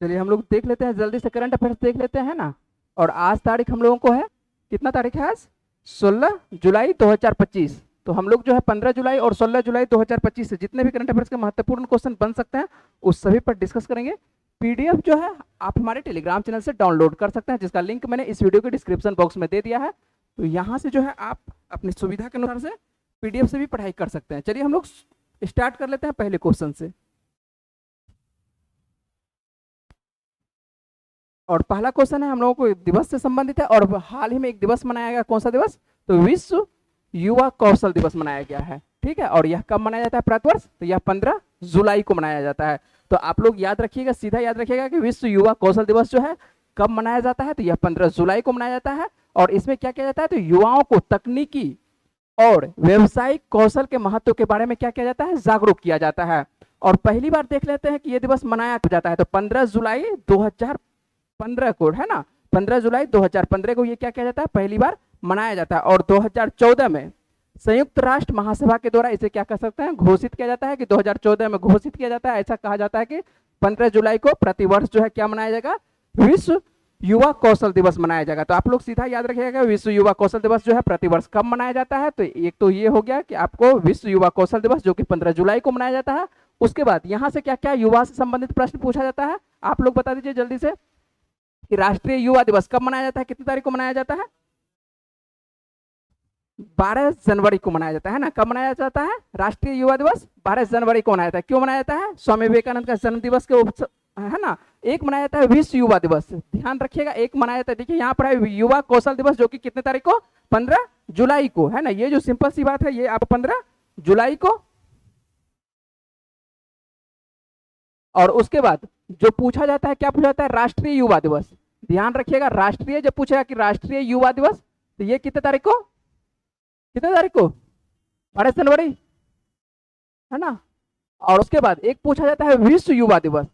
चलिए हम लोग देख लेते हैं जल्दी से, करंट अफेयर्स देख लेते हैं ना। और आज तारीख हम लोगों को है, कितना तारीख है आज? 16 जुलाई 2025। तो हम लोग जो है 15 जुलाई और 16 जुलाई 2025 से जितने भी करंट अफेयर्स के महत्वपूर्ण क्वेश्चन बन सकते हैं उस सभी पर डिस्कस करेंगे। पीडीएफ जो है आप हमारे टेलीग्राम चैनल से डाउनलोड कर सकते हैं, जिसका लिंक मैंने इस वीडियो के डिस्क्रिप्शन बॉक्स में दे दिया है। तो यहाँ से जो है आप अपनी सुविधा के अनुसार से पीडीएफ से भी पढ़ाई कर सकते हैं। चलिए हम लोग स्टार्ट कर लेते हैं पहले क्वेश्चन से। और पहला क्वेश्चन है हम लोगों को दिवस से संबंधित है, और हाल ही में एक दिवस मनाया गया। कौन सा दिवस? तो विश्व युवा कौशल दिवस मनाया गया है। ठीक है, और यह कब मनाया जाता है प्रतिवर्ष? तो यह 15 जुलाई को मनाया जाता है। तो आप लोग याद रखिएगा, सीधा याद रखिएगा कि विश्व युवा कौशल दिवस जो है कब मनाया जाता है? तो यह 15 जुलाई को मनाया जाता है। और इसमें क्या किया जाता है? तो युवाओं को तकनीकी और व्यावसायिक कौशल के महत्व के बारे में क्या किया जाता है? जागरूक किया जाता है। और पहली बार देख लेते हैं कि यह दिवस मनाया जाता है। तो 15 जुलाई 2015 को है ना, 15 जुलाई 2015 को ये क्या किया जाता है? पहली बार मनाया जाता है। और 2014 में संयुक्त राष्ट्र महासभा के द्वारा इसे क्या कर सकते हैं? घोषित किया जाता है कि 2014 में घोषित किया जाता है। ऐसा कहा जाता है कि 15 जुलाई को प्रतिवर्ष जो है क्या मनाया जाएगा? विश्व युवा कौशल दिवस मनाया जाएगा। तो आप लोग सीधा याद रखिएगा विश्व युवा कौशल दिवस जो है प्रतिवर्ष कब मनाया जाता है। तो एक तो ये हो गया कि आपको विश्व युवा कौशल दिवस जो कि 15 जुलाई को मनाया जाता है। उसके बाद यहाँ से क्या क्या युवा से संबंधित प्रश्न पूछा जाता है, आप लोग बता दीजिए जल्दी से कि राष्ट्रीय युवा दिवस कब मनाया जाता है, कितनी तारीख को मनाया जाता है? 12 जनवरी को मनाया जाता है ना। कब मनाया जाता है राष्ट्रीय युवा दिवस? 12 जनवरी को मनाया जाता है। क्यों मनाया जाता है? स्वामी विवेकानंद का जन्म दिवस के उपलक्ष्य है ना। एक मनाया जाता है विश्व युवा दिवस, ध्यान रखिएगा, एक मनाया जाता है। देखिए यहाँ पर है युवा कौशल दिवस जो कि कितने तारीख को? 15 जुलाई को है ना। ये जो सिंपल सी बात है ये आप 15 जुलाई को। और उसके बाद जो पूछा जाता है, क्या पूछा जाता है? राष्ट्रीय युवा दिवस। ध्यान रखिएगा, राष्ट्रीय जब पूछेगा कि राष्ट्रीय युवा दिवस तो ये कितने तारीख को? कितने तारीख को? 12 जनवरी है ना। और उसके बाद एक पूछा जाता है विश्व युवा दिवस।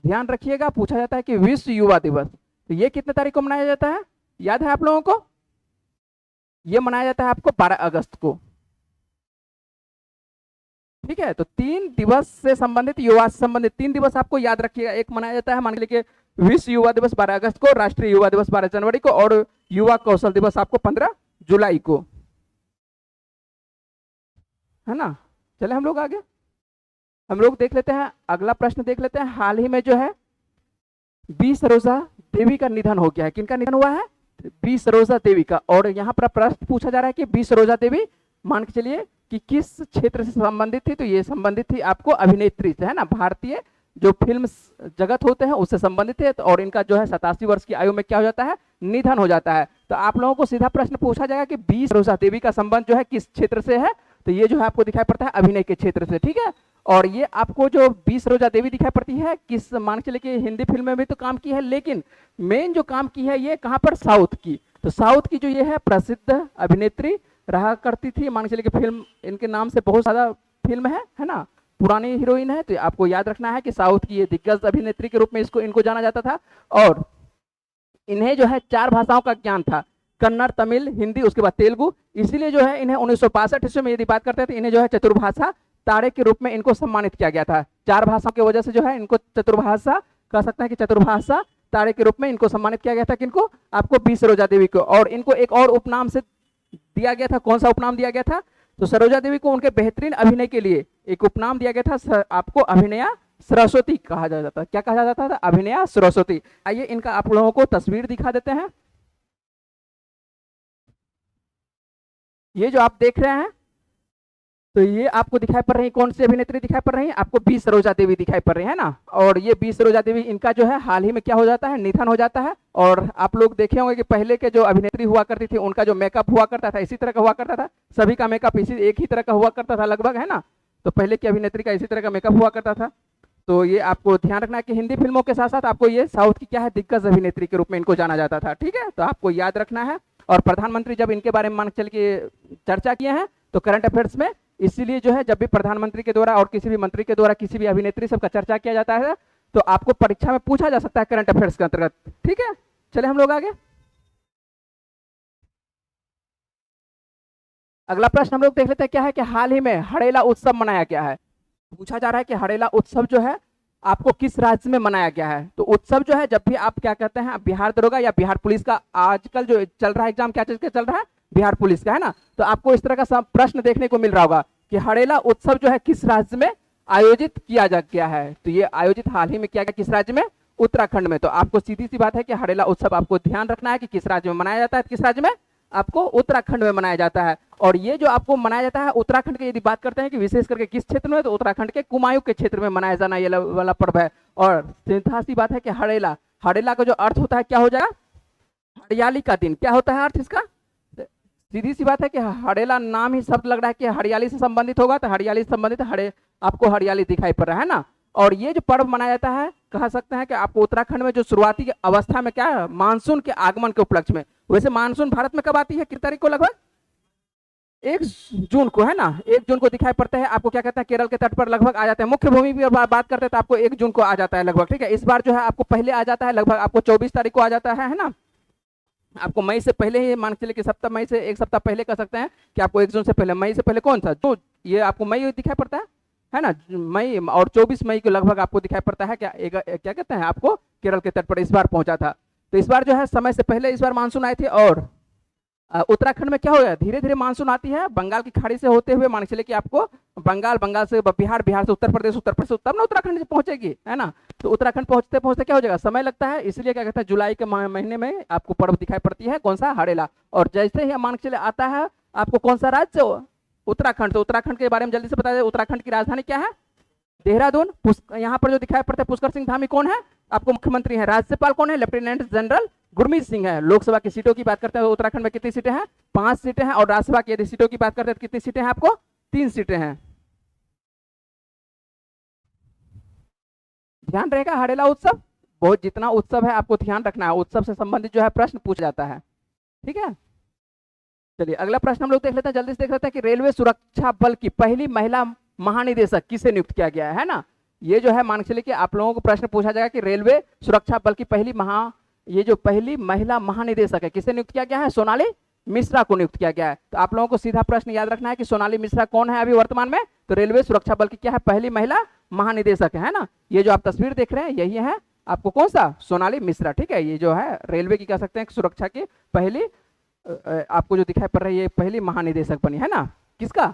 ध्यान रखिएगा, पूछा जाता है कि विश्व युवा दिवस तो ये कितने तारीख को मनाया जाता है? याद है आप लोगों को? ये मनाया जाता है आपको 12 अगस्त को। ठीक है, तो 3 दिवस से संबंधित, युवा से संबंधित 3 दिवस आपको याद रखिएगा। एक मनाया जाता है मान के लिए विश्व युवा दिवस 12 अगस्त को, राष्ट्रीय युवा दिवस 12 जनवरी को, और युवा कौशल दिवस आपको 15 जुलाई को, है ना। चले हम लोग आगे, हम लोग देख लेते हैं अगला प्रश्न देख लेते हैं। हाल ही में जो है बी सरोजा देवी का निधन हो गया है। किनका निधन हुआ है? बी सरोजा देवी का। और यहाँ पर प्रश्न पूछा जा रहा है कि बी सरोजा देवी मान के चलिए कि किस क्षेत्र से संबंधित थी? तो ये संबंधित थी आपको अभिनेत्री से, है ना। भारतीय जो फिल्म जगत होते हैं उससे संबंधित है। तो और इनका जो है 87 वर्ष की आयु में क्या हो जाता है? निधन हो जाता है। तो आप लोगों को सीधा प्रश्न पूछा जाएगा कि बी सरोजा देवी का संबंध जो है किस क्षेत्र से है? तो ये जो है आपको दिखाई पड़ता है अभिनय के क्षेत्र से। ठीक है, और ये आपको जो बी सरोजा देवी दिखाई पड़ती है किस, मान के चलिए कि हिंदी फिल्म में भी तो काम की है, लेकिन मेन जो काम की है ये कहाँ पर? साउथ की। तो साउथ की जो ये है प्रसिद्ध अभिनेत्री रहा करती थी। मान के चलिए कि फिल्म इनके नाम से बहुत ज्यादा फिल्म है ना, पुरानी हीरोइन है। तो आपको याद रखना है कि साउथ की ये दिग्गज अभिनेत्री के रूप में इनको जाना जाता था। और इन्हें जो है 4 भाषाओं का ज्ञान था, कन्नड़, तमिल, हिंदी, उसके बाद तेलुगु। इसीलिए जो है इन्हें 1962 ईस्वी में यदि बात करते हैं तो इन्हें जो है चतुर्भाषा तारे के रूप में इनको सम्मानित किया गया था। 4 भाषाओं की वजह से जो है इनको चतुर्भाषा कह सकते हैं कि चतुर्भाषा तारे के रूप में इनको सम्मानित किया गया था। किनको? आपको बी सरोजा देवी को। और इनको एक और उपनाम से दिया गया था। कौन सा उपनाम दिया गया था? तो सरोजा देवी को उनके बेहतरीन अभिनय के लिए एक उपनाम दिया गया था, आपको अभिनया सरस्वती कहा जाता था। क्या कहा जाता था? अभिनया सरस्वती। आइए इनका आप लोगों को तस्वीर दिखा देते हैं। ये जो आप देख रहे हैं तो ये आपको दिखाई पड़ रही है, कौन सी अभिनेत्री दिखाई पड़ रही है? आपको बी सरोजा देवी दिखाई पड़ रही है ना। और ये बी सरोजा देवी इनका जो है हाल ही में क्या हो जाता है? निधन हो जाता है। और आप लोग देखे होंगे कि पहले के जो अभिनेत्री हुआ करती थी उनका जो मेकअप हुआ करता था इसी तरह का हुआ करता था। सभी का मेकअप इसी एक ही तरह का हुआ करता था लगभग, है ना। तो पहले की अभिनेत्री का इसी तरह का मेकअप हुआ करता था। तो ये आपको ध्यान रखना है कि हिंदी फिल्मों के साथ साथ आपको ये साउथ की क्या है? दिग्गज अभिनेत्री के रूप में इनको जाना जाता था। ठीक है, तो आपको याद रखना है। और प्रधानमंत्री जब इनके बारे में मान चल के चर्चा किए हैं तो करंट अफेयर्स में, इसीलिए जो है जब भी प्रधानमंत्री के द्वारा और किसी भी मंत्री के द्वारा किसी भी अभिनेत्री सबका चर्चा किया जाता है तो आपको परीक्षा में पूछा जा सकता है करंट अफेयर्स के अंतर्गत। ठीक है, चले हम लोग आगे। अगला प्रश्न हम लोग देख लेते हैं क्या है कि हाल ही में हड़ेला उत्सव मनाया गया है। पूछा जा रहा है कि हड़ेला उत्सव जो है आपको किस राज्य में मनाया गया है। तो उत्सव जो है, जब भी आप क्या कहते हैं, बिहार दरोगा या बिहार पुलिस का आजकल जो चल रहा है एग्जाम, क्या चीज का चल रहा है, बिहार पुलिस का, है ना। तो आपको इस तरह का प्रश्न देखने को मिल रहा होगा कि हड़ेला उत्सव जो है किस राज्य में आयोजित किया जा गया है। तो ये आयोजित हाल ही में किया गया किस राज्य में, उत्तराखंड में। तो आपको सीधी सी बात है कि हड़ेला उत्सव आपको ध्यान रखना है कि किस राज्य में मनाया जाता है, किस राज्य में, आपको उत्तराखंड में मनाया जाता है। और ये जो आपको मनाया जाता है उत्तराखंड की यदि बात करते हैं कि विशेष करके किस क्षेत्र में, तो उत्तराखंड के कुमायूं के क्षेत्र में मनाया जाना ये वाला पर्व है। और सीधा सी बात है कि हड़ेला, हड़ेला का जो अर्थ होता है क्या हो जाएगा, हरियाली का दिन। क्या होता है अर्थ इसका, सीधी सी बात है कि हड़ेला नाम ही शब्द लग रहा है कि हरियाली से संबंधित होगा, तो हरियाली से संबंधित आपको हरियाली दिखाई पड़ रहा है ना। और ये जो पर्व मनाया जाता है, कह सकते हैं कि आपको उत्तराखंड में जो शुरुआती की अवस्था में क्या है, मानसून के आगमन के उपलक्ष्य में। वैसे मानसून भारत में कब आती है, किस तारीख को, लगभग 1 जून को, है ना। 1 जून को दिखाई पड़ता है। आपको क्या कहते हैं, केरल के तट पर लगभग आ जाते हैं। मुख्य भूमि की बात करते हैं तो आपको 1 जून को आ जाता है लगभग, ठीक है। इस बार जो है आपको पहले आ जाता है, लगभग आपको 24 तारीख को आ जाता है ना। आपको मई से पहले ही मान के चलिए कि सप्ताह, मई से 1 सप्ताह पहले कह सकते हैं कि आपको 1 जून से पहले, मई से पहले कौन सा, जो ये आपको मई दिखाई पड़ता है ना, मई। और 24 मई को लगभग आपको दिखाई पड़ता है क्या, क्या कहते हैं, आपको केरल के तट पर इस बार पहुंचा था। तो इस बार जो है समय से पहले इस बार मानसून आए थे। और उत्तराखंड में क्या हो गया, धीरे धीरे मानसून आती है बंगाल की खाड़ी से होते हुए, मान के चलिए कि आपको बंगाल, बंगाल से बिहार, बिहार से उत्तर प्रदेश, उत्तर प्रदेश तब ना उत्तराखंड से पहुंचेगी, है ना। तो उत्तराखंड पहुंचते पहुंचते क्या हो जाएगा, समय लगता है। इसलिए क्या कहते हैं, जुलाई के महीने में आपको पर्व दिखाई पड़ती है, कौन सा, हड़ेला। और जैसे ही मान के चले आता है आपको कौन सा राज्य, उत्तराखंड। तो उत्तराखंड के बारे में जल्दी से बता दें, उत्तराखंड की राजधानी क्या है, देहरादून। यहाँ पर जो दिखाई पड़ता है पुष्कर सिंह धामी कौन है, आपको मुख्यमंत्री है। राज्यपाल कौन है, लेफ्टिनेंट जनरल गुरमीत सिंह है। लोकसभा की सीटों की बात करते हैं तो उत्तराखंड में कितनी सीटें हैं, 5 सीटें हैं। और राज्यसभा की यदि सीटों की बात करते हैं तो कितनी सीटें हैं, आपको 3 सीटें हैं। ध्यान रहेगा, हड़ेला उत्सव बहुत, जितना उत्सव है आपको ध्यान रखना है, उत्सव से संबंधित जो है प्रश्न पूछा जाता है, ठीक है। चलिए अगला प्रश्न हम लोग देख लेते हैं, जल्दी से देख लेते हैं कि रेलवे सुरक्षा बल की पहली महिला महानिदेशक किसे नियुक्त किया गया है ना। ये जो है मान के चलिए कि आप लोगों को प्रश्न पूछा जाएगा कि रेलवे सुरक्षा बल की ये जो पहली महिला महानिदेशक है किसे नियुक्त किया गया है, सोनाली मिश्रा को नियुक्त किया गया है। तो आप लोगों को सीधा प्रश्न याद रखना है कि सोनाली मिश्रा कौन है अभी वर्तमान में, तो रेलवे सुरक्षा बल की क्या है, पहली महिला महानिदेशक है ना। ये जो आप तस्वीर देख रहे हैं यही है आपको कौन सा, सोनाली मिश्रा, ठीक है। ये जो है रेलवे की कह सकते हैं सुरक्षा की पहली, आपको जो दिखाई पड़ रही है, पहली महानिदेशक बनी है ना, किसका,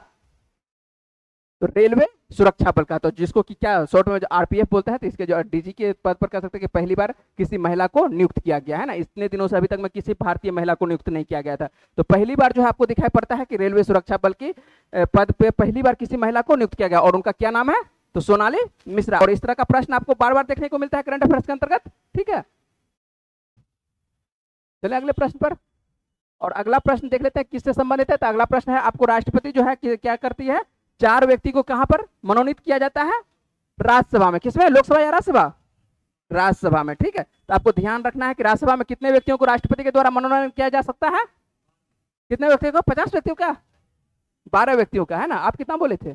तो रेलवे सुरक्षा बल का। तो जिसको कि क्या शॉर्ट में जो आरपीएफ बोलते हैं, तो इसके जो डीजी के पद पर कह सकते हैं कि पहली बार किसी महिला को नियुक्त किया गया है ना। इतने दिनों से अभी तक में किसी भारतीय महिला को नियुक्त नहीं किया गया था। तो पहली बार जो है आपको दिखाई पड़ता है कि रेलवे सुरक्षा बल की पद पे पहली बार किसी महिला को नियुक्त किया गया, और उनका क्या नाम है, तो सोनाली मिश्रा। और इस तरह का प्रश्न आपको बार बार देखने को मिलता है करंट अफेयर्स के अंतर्गत, ठीक है। चलिए अगले प्रश्न पर, और अगला प्रश्न देख लेते हैं किससे संबंधित है। तो अगला प्रश्न है आपको, राष्ट्रपति जो है क्या करती है, 4 व्यक्ति को कहां पर मनोनीत किया जाता है, राज्यसभा में। किसमें, लोकसभा या राज्यसभा, राज्यसभा में, ठीक है। तो आपको ध्यान रखना है कि राज्यसभा में कितने व्यक्तियों को राष्ट्रपति के द्वारा मनोनयन किया जा सकता है, कितने व्यक्तियों को, 50 व्यक्तियों का, 12 व्यक्तियों का, है ना। आप कितना बोले थे,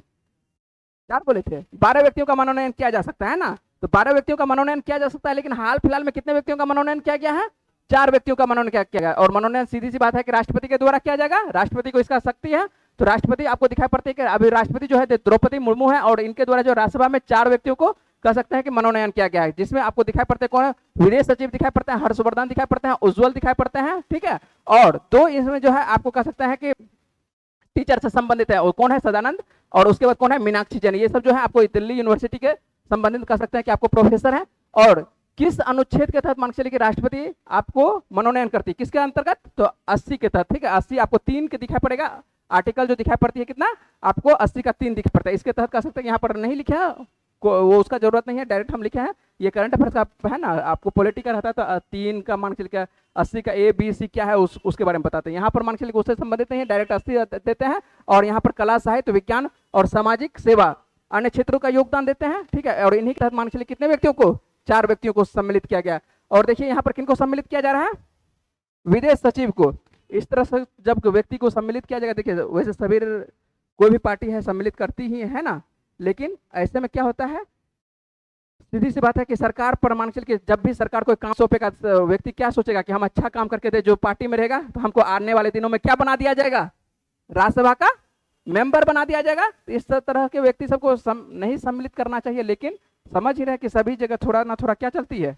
4 बोले थे, 12 व्यक्तियों का मनोनयन किया जा सकता है ना। तो 12 व्यक्तियों का मनोनयन किया जा सकता है, लेकिन हाल फिलहाल में कितने व्यक्तियों का मनोनयन किया गया है, 4 व्यक्तियों का मनोनयन किया गया। और मनोनयन सीधी सी बात है कि राष्ट्रपति के द्वारा किया जाएगा, राष्ट्रपति को इसका शक्ति है। तो राष्ट्रपति आपको दिखाई पड़ती है कि अभी राष्ट्रपति जो है द्रौपदी मुर्मू है, और इनके द्वारा जो राज्यसभा में 4 व्यक्तियों को कह सकते हैं कि मनोनयन किया गया है, जिसमें आपको दिखाई पड़ते हैं कौन है, विदेश सचिव दिखाई पड़ते हैं, हर्षवर्धन दिखाई पड़ते हैं, उज्ज्वल दिखाई पड़ते हैं, ठीक है। और 2 इसमें जो है आपको कह सकते हैं कि टीचर से संबंधित है, और कौन है, सदानंद, और उसके बाद कौन है, मीनाक्षी जैन। ये सब जो है आपको दिल्ली यूनिवर्सिटी के संबंधित कह सकते हैं कि आपको प्रोफेसर है। और किस अनुच्छेद के तहत मान के चलिए कि राष्ट्रपति आपको मनोनयन करती है, किसके अंतर्गत, तो 80 के तहत, ठीक है। 80 आपको 3 के दिखाई पड़ेगा, आर्टिकल जो दिखाई पड़ती है कितना, आपको 80 का 3 दिखाई पड़ता है। इसके तहत कह सकते हैं यहाँ पर नहीं लिखा है, वो उसका जरूरत नहीं है, डायरेक्ट हम लिखे हैं। ये करंट अफेयर्स का है ना, आपको पॉलिटिकल रहता है तो 3 का मान के चलिए 80 का ए बी सी क्या है उसके बारे में बताते हैं। यहाँ पर मान के चलिए उससे संबंधित नहीं है, डायरेक्ट 80 देते हैं। और यहाँ पर कला, साहित्य, विज्ञान और सामाजिक सेवा अन्य क्षेत्रों का योगदान देते हैं, ठीक है। और इन्हीं के तहत मान के चलिए कितने व्यक्तियों को, 4 व्यक्तियों को सम्मिलित किया गया। और देखिए यहाँ पर किनको सम्मिलित किया जा रहा है, विदेश सचिव को। इस तरह से जब व्यक्ति को सम्मिलित किया जाएगा, देखिए वैसे सभी कोई भी पार्टी है सम्मिलित करती ही है ना, लेकिन ऐसे में क्या होता है, सीधी सी बात है कि सरकार पर मान के जब भी सरकार कोई काम सौंपेगा, व्यक्ति क्या सोचेगा कि हम अच्छा काम करके दे, जो पार्टी में रहेगा तो हमको आने वाले दिनों में क्या बना दिया जाएगा, राज्यसभा का मेंबर बना दिया जाएगा। इस तरह के व्यक्ति सबको नहीं सम्मिलित करना चाहिए, लेकिन समझ ही रहे कि सभी जगह थोड़ा ना थोड़ा क्या चलती है।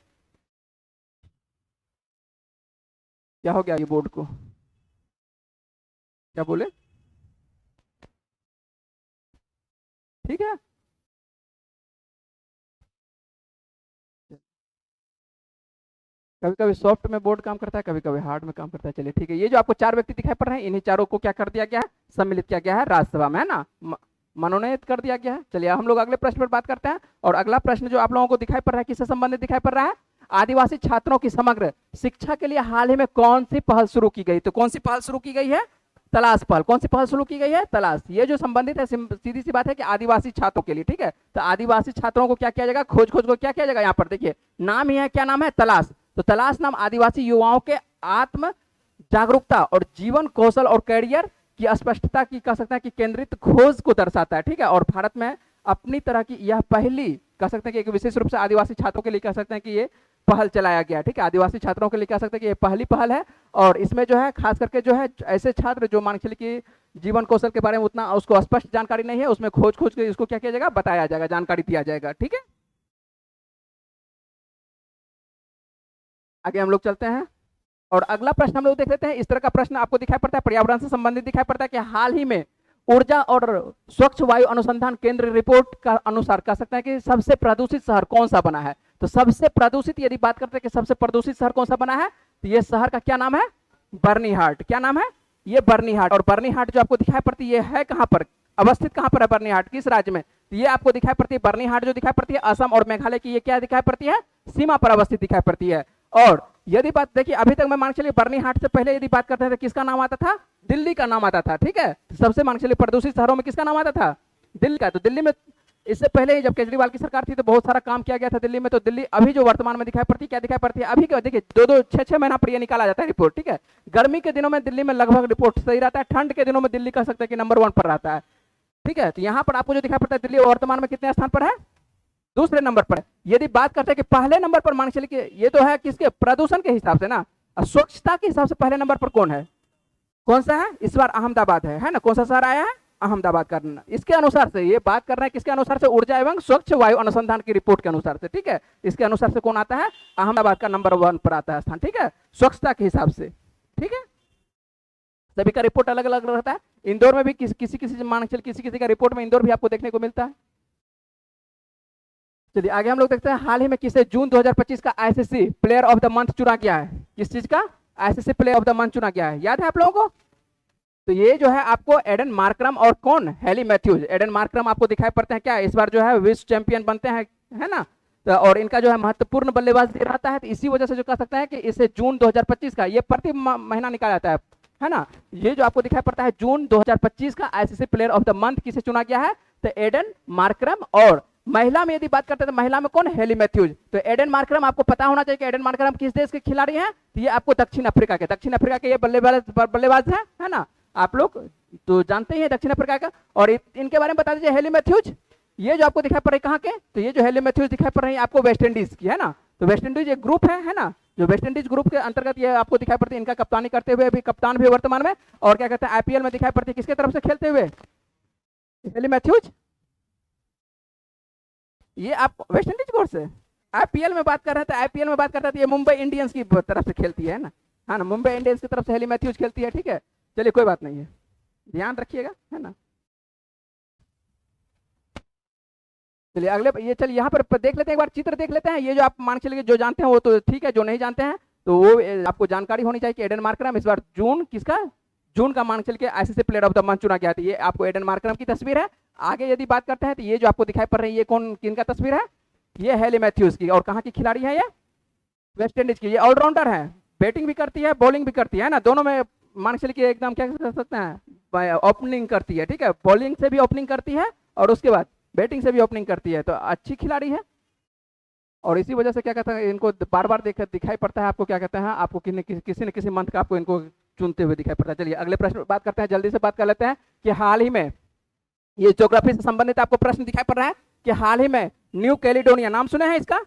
क्या हो गया ये बोर्ड को, क्या बोले? ठीक है, कभी कभी सॉफ्ट में बोर्ड काम करता है, कभी कभी हार्ड में काम करता है। चलिए ठीक है, ये जो आपको 4 व्यक्ति दिखाई पड़ रहे हैं, इन्हीं चारों को क्या कर दिया गया है, सम्मिलित किया गया है राज्यसभा में, है ना, मनोनीत कर दिया गया है। चलिए हम लोग अगले प्रश्न पर बात करते हैं। और अगला प्रश्न जो आप लोगों को दिखाई पड़ रहा है, किससे संबंधित दिखाई पड़ रहा है? आदिवासी छात्रों की समग्र शिक्षा के लिए हाल ही में कौन सी पहल शुरू की गई? तो कौन सी पहल शुरू की गई है? तलाश पहल। कौन सी पहल शुरू की गई है? तलाश। ये जो संबंधित है, सीधी सी बात है कि आदिवासी छात्रों के लिए, ठीक है। तो आदिवासी छात्रों को क्या किया जाएगा? खोज को क्या किया जाएगा? यहाँ पर देखिए नाम ही है, क्या नाम है? तलाश। तो तलाश नाम आदिवासी युवाओं के आत्म जागरूकता और जीवन कौशल और कैरियर की स्पष्टता की, कह सकते हैं कि केंद्रित खोज को दर्शाता है, ठीक है। और भारत में अपनी तरह की यह पहली, कह सकते हैं कि एक विशेष रूप से आदिवासी छात्रों के लिए कह सकते हैं कि ये पहल चलाया गया, ठीक है। आदिवासी छात्रों के लिए कह सकते हैं कि ये पहली पहल है। और इसमें जो है खास करके जो है ऐसे छात्र जो मान के चलिए कि जीवन कौशल के बारे में उतना उसको स्पष्ट जानकारी नहीं है, उसमें खोज के इसको क्या किया जाएगा? बताया जाएगा, जानकारी दिया जाएगा, ठीक है। आगे हम लोग चलते हैं और अगला प्रश्न हम लोग देख लेते हैं। इस तरह का प्रश्न आपको दिखाई पड़ता है, पर्यावरण से संबंधित दिखाई पड़ता है कि हाल ही में ऊर्जा और स्वच्छ वायु अनुसंधान केंद्र रिपोर्ट का अनुसार कह सकते हैं कि सबसे प्रदूषित शहर कौन सा बना है? तो सबसे प्रदूषित यदि बात करते हैं कि सबसे प्रदूषित शहर कौन सा बना है, तो ये शहर का क्या नाम है? बर्नीहाट। क्या नाम है? ये बर्नीहाट। और बर्नीहाट जो आपको दिखाई पड़ती है, ये है कहां पर, अवस्थित कहां पर है बर्नीहाट, किस राज्य में? तो ये आपको दिखाई पड़ती है बर्नीहाट जो दिखाई पड़ती है असम और मेघालय की, ये क्या दिखाई पड़ती है? सीमा पर अवस्थित दिखाई पड़ती है। और यदि बात देखिए, अभी तक मैं मान चलिए बर्नीहाट से पहले यदि बात करते हैं तो किसका नाम आता था? दिल्ली का नाम आता था, ठीक है। सबसे मान चलिए प्रदूषित शहरों में किसका नाम आता था? दिल्ली का। तो दिल्ली में इससे पहले ही जब केजरीवाल की सरकार थी तो बहुत सारा काम किया गया था दिल्ली में। तो दिल्ली अभी जो वर्तमान में दिखाई पड़ती है, क्या दिखाई पड़ती है? अभी क्या देखिए, 2-2 6-6 महीना पर ये निकाला जाता है रिपोर्ट, ठीक है। गर्मी के दिनों में दिल्ली में लगभग रिपोर्ट सही रहता है, ठंड के दिनों में दिल्ली कह सकते हैं कि नंबर 1 पर रहता है, ठीक है। तो यहाँ पर आपको जो दिखाई पड़ता है, दिल्ली वर्तमान में कितने स्थान पर है? दूसरे नंबर पर है। यदि बात करते हैं कि पहले नंबर पर मान चलिए कि ये तो है किसके? प्रदूषण के हिसाब से ना, स्वच्छता के हिसाब से पहले नंबर पर कौन है? कौन सा है? इस बार अहमदाबाद है ना। कौन सा शहर आया है? अहमदाबाद का। इसके अनुसार से ये बात कर रहे हैं, किसके अनुसार से? ऊर्जा एवं स्वच्छ वायु अनुसंधान की रिपोर्ट के अनुसार से, ठीक है। इसके अनुसार से कौन आता है? अहमदाबाद का नंबर 1 पर आता है स्थान, ठीक है, स्वच्छता के हिसाब से, ठीक है। सभी का रिपोर्ट अलग अलग रहता है। इंदौर में भी किसी मान चल किसी का रिपोर्ट में इंदौर भी आपको देखने को मिलता है। चलिए आगे हम लोग देखते हैं, हाल ही में किसे जून 2025 का ICC player of the month चुना गया है? किस चीज का ICC player of the month चुना गया है, याद है आप लोगों को? तो ये जो है आपको एडन मार्करम और कौन? Hayley Mathews. एडन मार्करम आपको दिखाई पड़ते हैं क्या, इस बार जो है विश्व चैंपियन बनते हैं, है ना। तो और इनका जो है महत्वपूर्ण बल्लेबाज रहता है, तो इसी वजह से जो कह सकते हैं कि इसे जून 2025 का, ये प्रति महीना निकाला जाता है ना। ये जो आपको दिखाई पड़ता है जून 2025 का ICC player of the month किसे चुना गया है? तो एडन मार्करम। और महिला में यदि बात करते हैं तो महिला में कौन? Hayley Matthews. तो एडन मार्करम आपको पता होना चाहिए कि एडन मार्करम किस देश के खिलाड़ी हैं? तो ये आपको दक्षिण अफ्रीका के ये बल्लेबाज है ना। आप लोग तो जानते ही हैं दक्षिण अफ्रीका का। और इनके बारे में बता दीजिए, हैली मैथ्यूज ये जो आपको दिखाई पड़ रही कहाँ के? तो ये जो हैली मैथ्यूज दिखाई पड़ रही है आपको वेस्ट इंडीज की, है ना। तो वेस्ट इंडीज एक ग्रुप है ना, जो वेस्ट इंडीज ग्रुप के अंतर्गत ये आपको दिखाई पड़ती है। इनका कप्तानी करते हुए भी, कप्तान भी वर्तमान में, और क्या कहते हैं आईपीएल में दिखाई पड़ती है किसके तरफ से खेलते हुए? Hayley Matthews. ये आप वेस्ट इंडीज कोर्स से आईपीएल में बात कर रहे थे, आईपीएल में बात करते थे, ये मुंबई इंडियंस की तरफ से खेलती है ना, हाँ ना, मुंबई इंडियंस की तरफ से हैली मैथ्यूज खेलती है, ठीक है। चलिए कोई बात नहीं है, ध्यान रखिएगा, है ना। चलिए अगले ये, चलिए यहाँ पर देख लेते हैं, एक बार चित्र देख लेते हैं। ये जो आप मान के चलिए जो जानते हैं वो तो ठीक है, जो नहीं जानते हैं तो वो आपको जानकारी होनी चाहिए कि एडन मार्करम इस बार जून जून का मान चल के ICC player of the month चुना गया था। ये आपको एडन मार्करम की तस्वीर है। आगे यदि बात करते हैं तो ये जो आपको दिखाई पड़ रही है, ये कौन किनका तस्वीर है? ये हैली मैथ्यूज की। और कहाँ की खिलाड़ी है? ये वेस्ट इंडीज की। ये ऑलराउंडर है, बैटिंग भी करती है, बॉलिंग भी करती है ना, दोनों में मान चलिए कि एकदम क्या कर सकते हैं, ओपनिंग करती है, ठीक है। बॉलिंग से भी ओपनिंग करती है और उसके बाद बैटिंग से भी ओपनिंग करती है, तो अच्छी खिलाड़ी है। और इसी वजह से क्या कहते हैं, इनको बार बार दिखाई पड़ता है आपको, क्या कहते हैं आपको किसी न किसी मंथ का आपको इनको चुनते हुए दिखाई पड़ता है। चलिए अगले प्रश्न बात करते हैं, जल्दी से बात कर लेते हैं कि हाल ही में, ये ज्योग्राफी से संबंधित आपको प्रश्न दिखाई पड़ रहा है कि हाल ही में न्यू कैलिडोनिया, नाम सुने हैं इसका?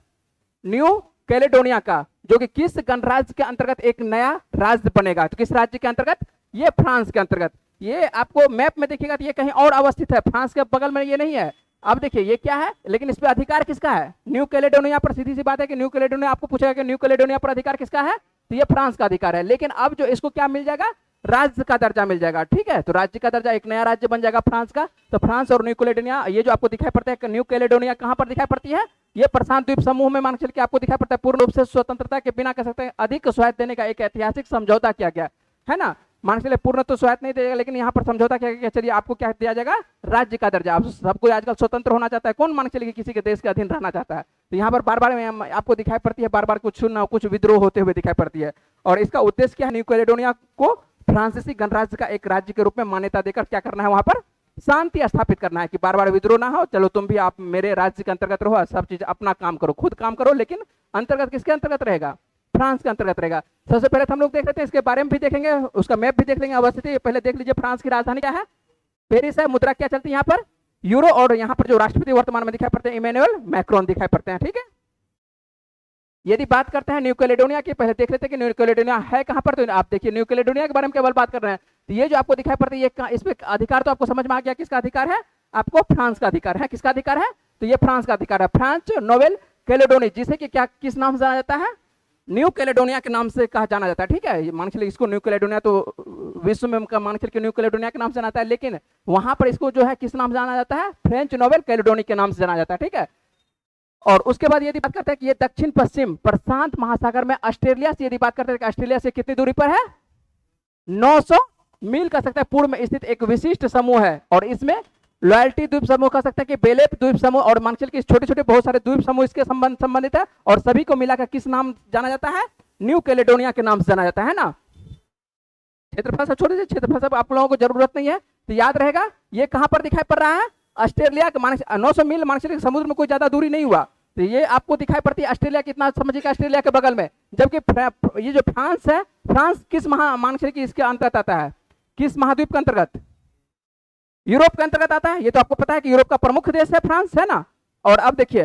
न्यू कैलिडोनिया का, जो कि किस गणराज्य के अंतर्गत एक नया राज्य बनेगा? तो किस राज्य के अंतर्गत? ये फ्रांस के अंतर्गत। ये आपको मैप में देखिएगा तो ये कहीं और अवस्थित है, फ्रांस के बगल में ये नहीं है, अब देखिए ये क्या है, लेकिन इस पे अधिकार किसका है, न्यू कैलेडोनिया पर। सीधी सी बात है कि न्यू कैलेडोनिया, आपको पूछेगा कि न्यू कैलेडोनिया पर अधिकार किसका है, तो ये फ्रांस का अधिकार है। लेकिन अब जो इसको क्या मिल जाएगा, राज्य का दर्जा मिल जाएगा, ठीक है। तो राज्य का दर्जा, एक नया राज्य बन जाएगा फ्रांस का। तो फ्रांस और न्यू कैलेडोनिया, ये जो आपको दिखाई पड़ता है न्यू कैलेडोनिया कहां पर दिखाई पड़ती है, ये प्रशांत द्वीप समूह में मान चल के आपको दिखाई पड़ता है। पूर्ण रूप से स्वतंत्रता के बिना कह सकते हैं अधिक स्वायत्त देने का एक ऐतिहासिक समझौता किया गया है ना। मान चलिए पूर्ण तो स्वायत्त नहीं देगा, लेकिन यहाँ पर समझौता किया गया, चलिए आपको क्या दिया जाएगा, राज्य का दर्जा। आप सब कोई आजकल स्वतंत्र होना चाहता है, कौन मान चलिए किसी के देश के अधीन रहना चाहता है। तो यहाँ पर बार बार आपको दिखाई पड़ती है, बार बार कुछ न कुछ विद्रोह होते हुए दिखाई पड़ती है। और इसका उद्देश्य क्या है, न्यू कैलेडोनिया को फ्रांसीसी गणराज्य का एक राज्य के रूप में मान्यता देकर क्या करना है, वहां पर शांति स्थापित करना है, कि बार बार विद्रोह ना हो, चलो तुम भी आप मेरे राज्य के अंतर्गत रहो, सब चीज अपना काम करो, खुद काम करो, लेकिन अंतर्गत किसके अंतर्गत रहेगा, फ्रांस के अंतर्गत रहेगा। सबसे पहले हम लोग देख लेते हैं, इसके बारे में भी देखेंगे, उसका मैप भी देख लेंगे अवस्थिति। पहले देख लीजिए फ्रांस की राजधानी क्या है, पेरिस है। मुद्रा क्या चलती है यहाँ पर, यूरो। और यहाँ पर जो राष्ट्रपति वर्तमान में दिखाई पड़ते हैं इमैनुअल मैक्रोन दिखाई पड़ते हैं, ठीक है। यदि बात करते हैं न्यू कैलेडोनिया की, पहले देख लेते हैं कि न्यू कैलेडोनिया है कहां पर। तो आप देखिए न्यू कैलेडोनिया के बारे में केवल बात कर रहे हैं, तो ये जो आपको दिखाई पड़ती है, ये इसमें अधिकार तो आपको समझ में आ गया, किसका अधिकार है, आपको फ्रांस का अधिकार है। किसका अधिकार है, तो ये फ्रांस का अधिकार है। फ्रांस नोवेल कैलेडोनी, जिसे कि क्या किस नाम से जाना जाता है, न्यू कैलेडोनिया के नाम से कहा जाना जाता है, ठीक है। मान चलिए इसको न्यू कैलेडोनिया तो विश्व में मान चलिए न्यू कैलेडोनिया के नाम से जाना जाता है, लेकिन वहां पर इसको जो है किस नाम से जाना जाता है, फ्रेंच नोवेल कैलेडोनी के नाम से जाना जाता है, ठीक है। और उसके बाद यदि बात करते हैं कि ये दक्षिण पश्चिम प्रशांत महासागर में ऑस्ट्रेलिया से, यदि बात करते हैं कि ऑस्ट्रेलिया से कितनी दूरी पर है, 900 मील कह सकते हैं, पूर्व में स्थित एक विशिष्ट समूह है। और इसमें लॉयल्टी द्वीप समूह कह सकते हैं कि बेलेप द्वीप समूह और मानचिल के छोटे छोटे बहुत सारे द्वीप समूह इसके संबंधित है। और सभी को मिलाकर किस नाम जाना जाता है, न्यू कैलेडोनिया के नाम से जाना जाता है ना। क्षेत्रफल सब छोटे से, क्षेत्रफल सब आप लोगों को जरूरत नहीं है, तो याद रहेगा ये कहां पर दिखाई पड़ रहा है, ऑस्ट्रेलिया के। मान 900 मील मानचिल समुद्र में कोई ज्यादा दूरी नहीं हुआ, तो ये आपको दिखाई पड़ती है ऑस्ट्रेलिया, कितना समझिएगा, ऑस्ट्रेलिया के बगल में। जबकि ये जो फ्रांस है, फ्रांस किस मानचिल की इसके अंतर्गत आता है, किस महाद्वीप के अंतर्गत, यूरोप के अंतर्गत आता है। ये तो आपको पता है कि यूरोप का प्रमुख देश है फ्रांस, है ना। और अब देखिए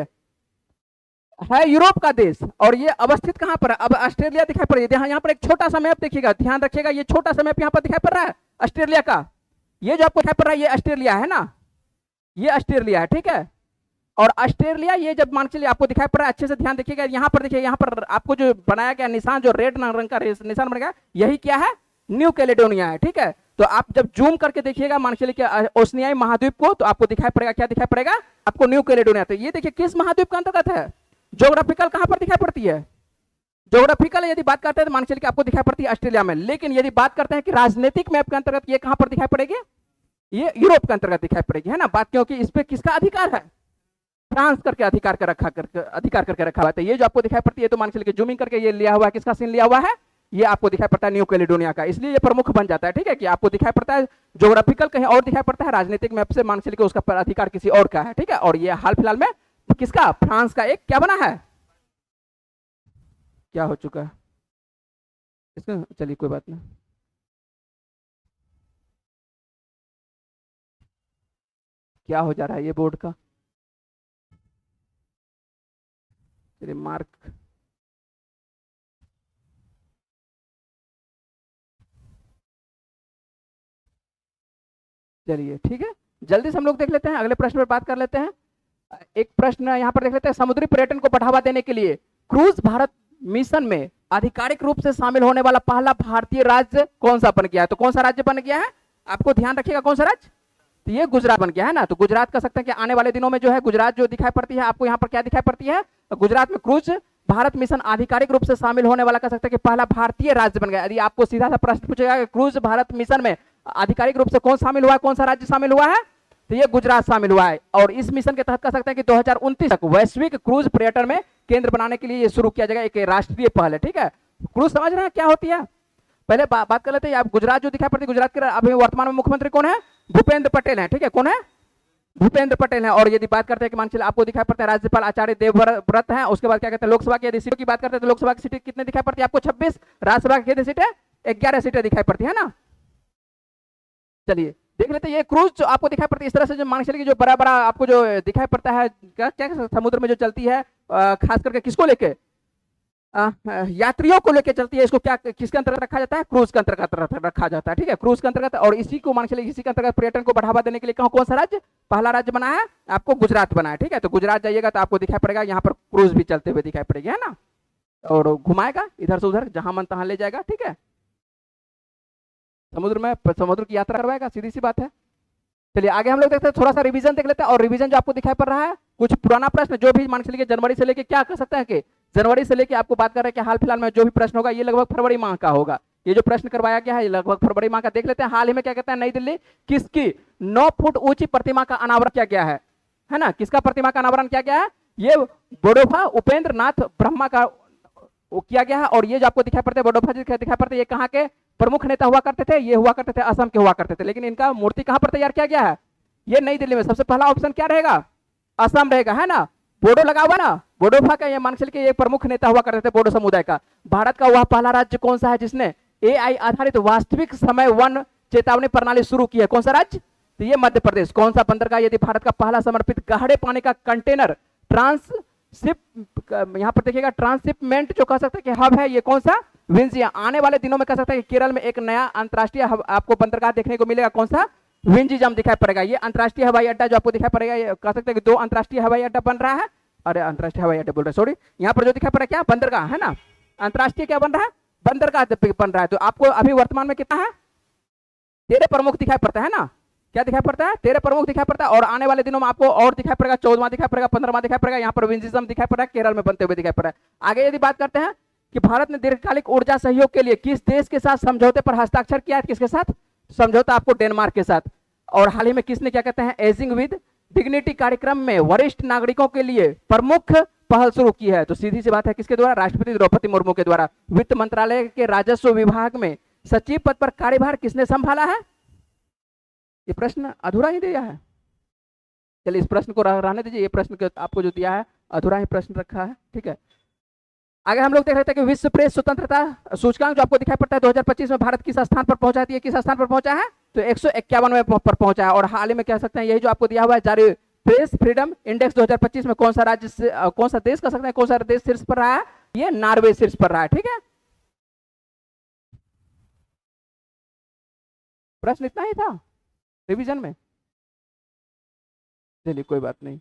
है यूरोप का देश, और ये अवस्थित कहां पर है, अब ऑस्ट्रेलिया दिखाई पड़ रही है। यहाँ पर एक छोटा सा मैप देखिएगा, ध्यान रखिएगा, ये छोटा सा मैप यहाँ पर दिखाई पड़ रहा है ऑस्ट्रेलिया का। ये जो आपको दिखाई पड़ रहा है ये ऑस्ट्रेलिया है ना, ये ऑस्ट्रेलिया है, ठीक है। और ऑस्ट्रेलिया ये जब मान चलिए आपको दिखाई पड़ रहा है, अच्छे से ध्यान देखिएगा, यहाँ पर देखिए, यहाँ पर आपको जो बनाया गया निशान, जो रेड रंग का निशान बन गया, यही क्या है, न्यू कैलेडोनिया है, ठीक है। तो आप जब जूम करके देखिएगा मान चलिए ओशनियाई महाद्वीप को, तो आपको दिखाई पड़ेगा, क्या दिखाई पड़ेगा, आपको न्यू कैलेडोनिया। तो ये देखिए किस महाद्वीप का अंतर्गत है, ज्योग्राफिकल कहां पर दिखाई पड़ती है, ज्योग्राफिकल यदि बात करते हैं तो मान चलिए आपको दिखाई पड़ती है ऑस्ट्रेलिया में। लेकिन यदि बात करते हैं कि राजनीतिक मैप के अंतर्गत ये कहां पर दिखाई पड़ेगी, ये यूरोप के अंतर्गत दिखाई पड़ेगी, है ना बात, क्योंकि इस पे किसका अधिकार है, फ्रांस करके अधिकार करके रखा हुआ है। तो ये जो आपको दिखाई पड़ती है, तो मान चलिए जूमिंग करके ये लिया हुआ है, किसका सीन लिया हुआ है, ये आपको दिखाई पड़ता है न्यू कैलेडोनिया का, इसलिए ये प्रमुख बन जाता है, ठीक है। कि आपको दिखाई पड़ता है ज्योग्राफिकल कहीं और दिखाई पड़ता है, राजनीतिक मैप से मान चलिए उसका अधिकार किसी और का है, ठीक है। और ये हाल फिलहाल में किसका, फ्रांस का एक क्या बना है, क्या हो चुका है इसका, चलिए कोई बात नहीं, क्या हो जा रहा है ये बोर्ड का, चलिए मार्क, चलिए ठीक है, जल्दी से हम लोग देख लेते हैं, अगले प्रश्न पर बात कर लेते हैं। एक प्रश्न यहाँ पर देख लेते हैं, समुद्री पर्यटन को बढ़ावा देने के लिए क्रूज भारत मिशन में आधिकारिक रूप से शामिल होने वाला पहला भारतीय राज्य कौन सा बन गया है। तो कौन सा राज्य बन गया है, आपको ध्यान रखिएगा, कौन सा राज्य, तो ये गुजरात बन गया है ना। तो गुजरात कह सकते हैं कि आने वाले दिनों में जो है गुजरात जो दिखाई पड़ती है आपको, यहाँ पर क्या दिखाई पड़ती है, तो गुजरात में क्रूज भारत मिशन आधिकारिक रूप से शामिल होने वाला कह सकते हैं कि पहला भारतीय राज्य बन गया। यदि आपको सीधा सा प्रश्न पूछेगा कि क्रूज भारत मिशन में आधिकारिक रूप से कौन शामिल हुआ है, कौन सा राज्य शामिल हुआ है, तो ये गुजरात शामिल हुआ है। और इस मिशन के तहत कह सकते हैं कि 2029 तक वैश्विक क्रूज पर्यटन में केंद्र बनाने के लिए ये शुरू किया जाएगा, एक राष्ट्रीय पहल है, ठीक है। क्रूज समझ रहे हैं क्या होती है, पहले बात कर लेते हैं। आप गुजरात जो दिखाई पड़ती है, गुजरात के अभी वर्तमान में मुख्यमंत्री कौन है, भूपेंद्र पटेल है, ठीक है, कौन है, भूपेंद्र पटेल है। और यदि बात करते हैं कि मान चलिए आपको दिखाई पड़ता है राज्यपाल आचार्य देवव्रत है। उसके बाद क्या कहते हैं, लोकसभा की यदि सीटों की बात करते हैं तो लोकसभा की सीटें कितने दिखाई पड़ती है आपको, 26, राज्यसभा की कितनी सीटें, 11 सीटें दिखाई पड़ती है ना। चलिए देख लेते हैं ये क्रूज जो आपको दिखाई पड़ती है, इस तरह से जो मान चलिए जो बड़ा बड़ा आपको जो दिखाई पड़ता है, क्या समुद्र में जो चलती है, खास करके किसको लेके, यात्रियों को लेकर चलती है, इसको क्या किसके अंतर्गत रखा जाता है? क्रूज के अंतर्गत रखा जाता है, ठीक है, क्रूज के अंतर्गत। और इसी को मान के चलिए, इसी के अंतर्गत पर्यटन को बढ़ावा देने के लिए कौन सा राज्य पहला राज्य बना है? आपको गुजरात बना है, ठीक है। तो गुजरात जाइएगा तो आपको दिखाई पड़ेगा यहाँ पर क्रूज भी चलते हुए दिखाई पड़ेगी, है ना, और घुमाएगा इधर से उधर, जहां मन तहां ले जाएगा, ठीक है। समुद्र में समुद्र की यात्रा करवाएगा, सीधी सी बात है। चलिए आगे हम लोग देखते हैं, थोड़ा सा रिवीजन देख लेते हैं। और रिवीजन जो आपको दिखाई पड़ रहा है, कुछ पुराना प्रश्न जो भी मान के चलिए जनवरी से लेके, क्या कर सकते हैं कि जनवरी से लेके आपको बात कर रहे हैं कि हाल फिलहाल में जो भी प्रश्न होगा ये लगभग फरवरी माह का होगा। ये जो प्रश्न करवाया गया है ये लगभग फरवरी माह का। देख लेते हैं हाल ही में क्या कहते हैं, नई दिल्ली किसकी 9 फुट ऊंची प्रतिमा का अनावरण किया गया है ना, किसका प्रतिमा का अनावरण किया गया है? ये बड़ौदा उपेंद्र नाथ ब्रह्मा का किया गया है। और ये जो आपको दिखाई पड़ते हैं बड़ौदा जी दिखाई पड़ते हैं, ये कहाँ के प्रमुख नेता हुआ करते थे? ये हुआ करते थे असम के हुआ करते थे, लेकिन इनका मूर्ति कहां पर तैयार किया गया है? ये नई दिल्ली में। सबसे पहला ऑप्शन क्या रहेगा? असम रहेगा, है ना। बोडो लगा हुआ ना, बोडोफा का ये मान के चलिए प्रमुख नेता हुआ करते थे बोडो समुदाय का। भारत का वह पहला राज्य कौन सा है जिसने एआई आधारित वास्तविक समय वन चेतावनी प्रणाली शुरू की है? कौन सा राज्य? तो ये मध्य प्रदेश। कौन सा बंदरगाह यदि भारत का पहला समर्पित गहरे पानी का कंटेनर ट्रांसशिप, यहां पर देखिएगा ट्रांसशिपमेंट जो कह सकते हैं कि हब है, ये कौन सा? विंजिया। आने वाले दिनों में कह सकते हैं कि केरल में एक नया अंतरराष्ट्रीय आपको बंदरगाह देखने को मिलेगा, कौन सा? विंजीजम दिखाई पड़ेगा। ये अंतरराष्ट्रीय हवाई अड्डा जो आपको दिखाई पड़ेगा, ये कह सकते हैं कि 2 अंतरराष्ट्रीय हवाई अड्डा बन रहा है। अरे अंतरराष्ट्रीय हवाई अड्डा बोल रहे, सॉरी, यहाँ पर जो दिखाई पड़ रहा है क्या? बंदरगाह, है ना। अंतरराष्ट्रीय क्या बन रहा है? बंदरगाह बन रहा है। तो आपको अभी वर्तमान में कितना है? 13 प्रमुख दिखाई पड़ता है ना। क्या दिखाई पड़ता है? 13 प्रमुख दिखाई पड़ता है। और आने वाले दिनों में आपको और दिखाई पड़ेगा, 14वां दिखाई पड़ेगा, 15वां दिखाई पड़ेगा। यहाँ पर विंजीजम दिखाई पड़ रहा है, केरल में बनते हुए दिखाई पड़ रहा है। आगे यदि बात करते हैं कि भारत ने दीर्घकालिक ऊर्जा सहयोग के लिए किस देश के साथ समझौते पर हस्ताक्षर किया है? किसके साथ समझौता? आपको डेनमार्क के साथ। और हाल ही में किसने क्या कहते हैं एजिंग विद डिग्निटी कार्यक्रम में वरिष्ठ नागरिकों के लिए प्रमुख पहल शुरू की है? तो सीधी सी बात है, किसके द्वारा? राष्ट्रपति द्रौपदी मुर्मू के द्वारा। वित्त मंत्रालय के राजस्व विभाग में सचिव पद पर कार्यभार किसने संभाला है? ये प्रश्न अधूरा ही दिया है। चलिए इस प्रश्न को रहने दीजिए, ये प्रश्न आपको जो दिया है अधूरा ही प्रश्न रखा है, ठीक है। आगे हम लोग देख रहे थे कि विश्व प्रेस स्वतंत्रता सूचकांक जो आपको दिखाई पड़ता है 2025 में भारत किस स्थान पर पहुंचा है? किस स्थान पर पहुंचा है? तो 151वें पर पहुंचा है। और हाल ही में कह सकते हैं यही जो आपको दिया हुआ है जारी प्रेस फ्रीडम इंडेक्स 2025 में कौन सा राज्य से कौन सा देश कह सकते हैं, कौन सा देश शीर्ष पर रहा है? ये नॉर्वे शीर्ष पर रहा है, ठीक है। प्रश्न इतना ही था रिवीजन में, चलिए कोई बात नहीं,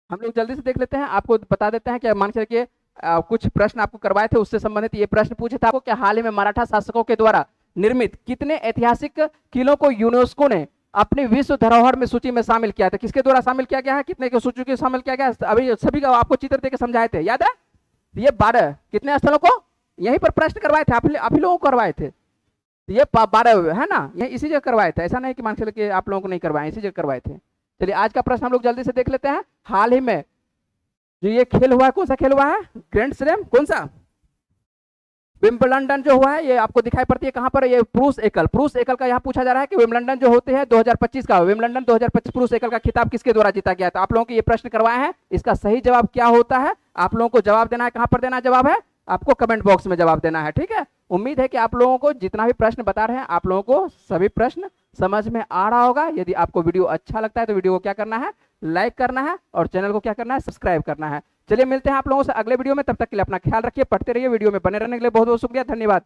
हम लोग जल्दी से देख लेते हैं। आपको बता देते हैं कि मान के चलिए कुछ प्रश्न आपको करवाए थे, उससे संबंधित ये प्रश्न पूछे था आपको कि हाल ही में मराठा शासकों के द्वारा निर्मित कितने ऐतिहासिक किलों को यूनेस्को ने अपनी विश्व धरोहर में सूची में शामिल किया था? किसके द्वारा शामिल किया गया है? कितने की सूची में शामिल किया गया है? अभी सभी का आपको चित्र देकर समझाए थे, याद है? ये 12 कितने स्थलों को यहीं पर प्रश्न करवाए थे, आप ही लोगों को करवाए थे। ये 12 है ना, ये इसी जगह करवाए थे, ऐसा नहीं कि मान के चलिए आप लोगों को नहीं करवाए, इसी जगह करवाए थे। चलिए आज का प्रश्न हम लोग जल्दी से देख लेते हैं। हाल ही में जो ये खेल हुआ है, कौन सा खेल हुआ है? ग्रैंड स्लैम, कौन सा? विंबलडन जो हुआ है, ये आपको दिखाई पड़ती है कहां पर? ये पुरुष एकल का यहाँ पूछा जा रहा है कि विंबलडन जो होते हैं 2025 का, विंबलडन 2025 पुरुष एकल का खिताब किसके द्वारा जीता गया? तो आप लोगों को ये प्रश्न करवाए हैं, इसका सही जवाब क्या होता है आप लोगों को जवाब देना है। कहां पर देना जवाब है? आपको कमेंट बॉक्स में जवाब देना है, ठीक है। उम्मीद है कि आप लोगों को जितना भी प्रश्न बता रहे हैं आप लोगों को सभी प्रश्न समझ में आ रहा होगा। यदि आपको वीडियो अच्छा लगता है तो वीडियो को क्या करना है? लाइक करना है, और चैनल को क्या करना है? सब्सक्राइब करना है। चलिए मिलते हैं आप लोगों से अगले वीडियो में, तब तक के लिए अपना ख्याल रखिए, पढ़ते रहिए, वीडियो में बने रहने के लिए बहुत बहुत शुक्रिया, धन्यवाद।